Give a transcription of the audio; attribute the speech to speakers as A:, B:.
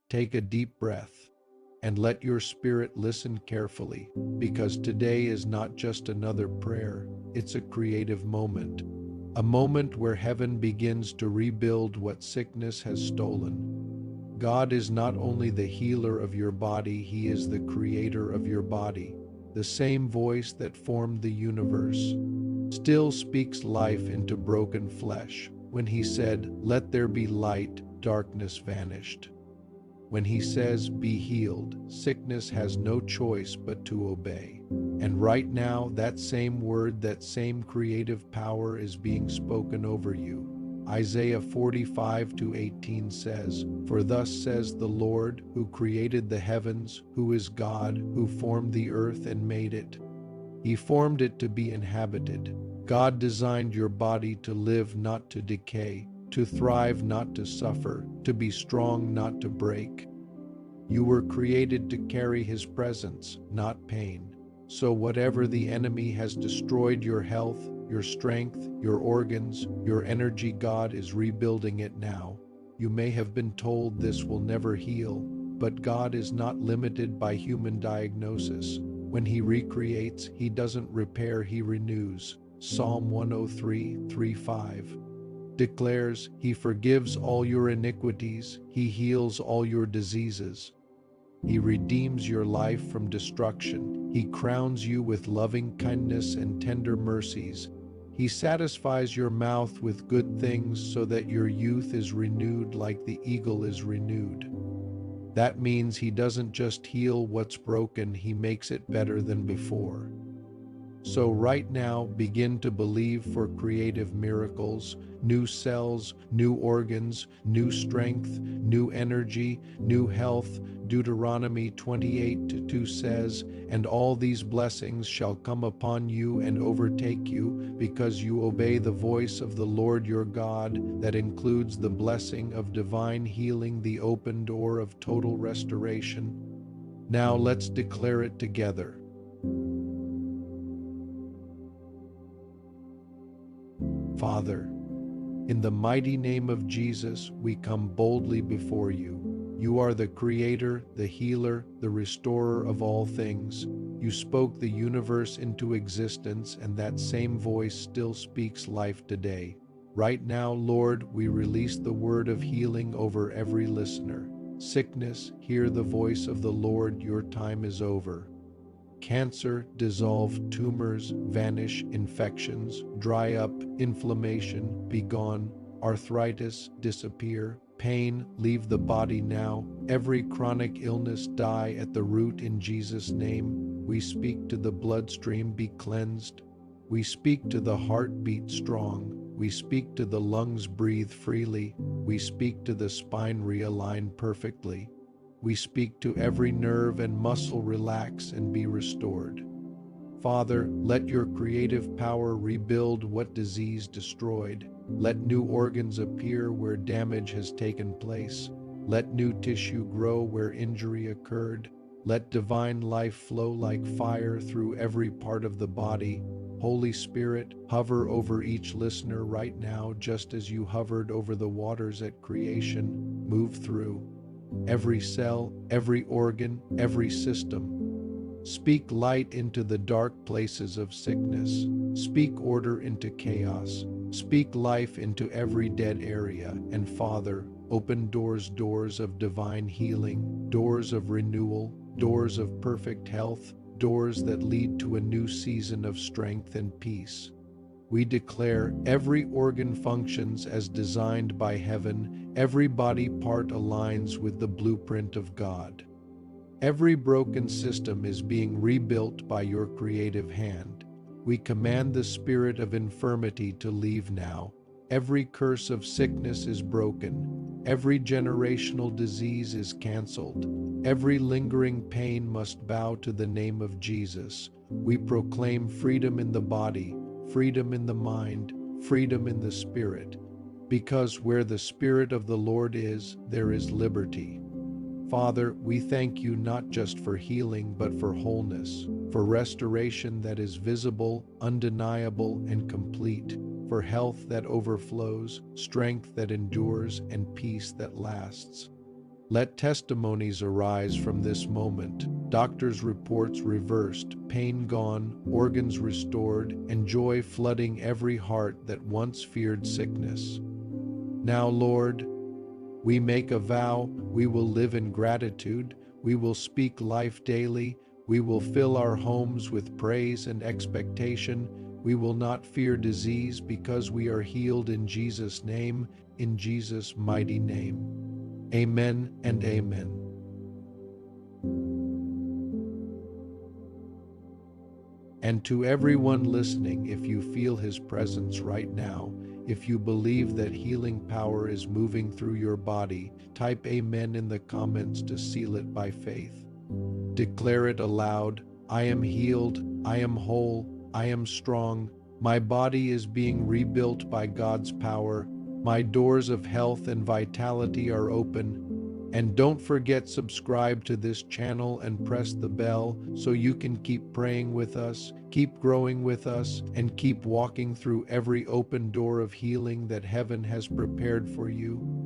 A: Take a deep breath and let your spirit listen carefully, because today is not just another prayer, it's a creative moment. A moment where heaven begins to rebuild what sickness has stolen. God is not only the healer of your body, He is the creator of your body. The same voice that formed the universe still speaks life into broken flesh. When He said, "Let there be light," darkness vanished. When He says, "Be healed," sickness has no choice but to obey. And right now, that same word, that same creative power is being spoken over you. Isaiah 45:18 says, "For thus says the Lord, who created the heavens, who is God, who formed the earth and made it. He formed it to be inhabited." God designed your body to live, not to decay, to thrive, not to suffer, to be strong, not to break. You were created to carry His presence, not pain. So whatever the enemy has destroyed your health, your strength, your organs, your energy, God is rebuilding it now. You may have been told this will never heal, but God is not limited by human diagnosis. When He recreates, He doesn't repair, He renews. Psalm 103:5 declares, "He forgives all your iniquities, He heals all your diseases. He redeems your life from destruction. He crowns you with loving kindness and tender mercies. He satisfies your mouth with good things so that your youth is renewed like the eagle is renewed." That means He doesn't just heal what's broken, He makes it better than before. So right now, begin to believe for creative miracles, new cells, new organs, new strength, new energy, new health. Deuteronomy 28:2 says, "And all these blessings shall come upon you and overtake you, because you obey the voice of the Lord your God." That includes the blessing of divine healing, the open door of total restoration. Now let's declare it together. Father, in the mighty name of Jesus, we come boldly before you. You are the creator, the healer, the restorer of all things. You spoke the universe into existence, and that same voice still speaks life today. Right now, Lord, we release the word of healing over every listener. Sickness, hear the voice of the Lord, your time is over. Cancer, dissolve. Tumors, vanish. Infections, dry up. Inflammation, be gone. Arthritis, disappear. Pain, leave the body now. Every chronic illness, die at the root in Jesus' name. We speak to the bloodstream, be cleansed. We speak to the heart, beat strong. We speak to the lungs, breathe freely. We speak to the spine, realign perfectly. We speak to every nerve and muscle, relax and be restored. Father, let your creative power rebuild what disease destroyed. Let new organs appear where damage has taken place. Let new tissue grow where injury occurred. Let divine life flow like fire through every part of the body. Holy Spirit, hover over each listener right now, just as you hovered over the waters at creation. Move through every cell, every organ, every system. Speak light into the dark places of sickness. Speak order into chaos. Speak life into every dead area. And Father, open doors of divine healing, doors of renewal, doors of perfect health, doors that lead to a new season of strength and peace. We declare every organ functions as designed by heaven, every body part aligns with the blueprint of God. Every broken system is being rebuilt by your creative hand. We command the spirit of infirmity to leave now. Every curse of sickness is broken. Every generational disease is canceled. Every lingering pain must bow to the name of Jesus. We proclaim freedom in the body, freedom in the mind, freedom in the spirit. Because where the Spirit of the Lord is, there is liberty. Father, we thank you not just for healing, but for wholeness, for restoration that is visible, undeniable, and complete, for health that overflows, strength that endures, and peace that lasts. Let testimonies arise from this moment. Doctors' reports reversed, pain gone, organs restored, and joy flooding every heart that once feared sickness. Now, Lord, we make a vow, we will live in gratitude, we will speak life daily, we will fill our homes with praise and expectation, we will not fear disease because we are healed in Jesus' name, in Jesus' mighty name. Amen and amen. And to everyone listening, if you feel His presence right now, if you believe that healing power is moving through your body, type Amen in the comments to seal it by faith. Declare it aloud: I am healed, I am whole, I am strong, my body is being rebuilt by God's power, my doors of health and vitality are open. And don't forget, subscribe to this channel and press the bell so you can keep praying with us, keep growing with us, and keep walking through every open door of healing that heaven has prepared for you.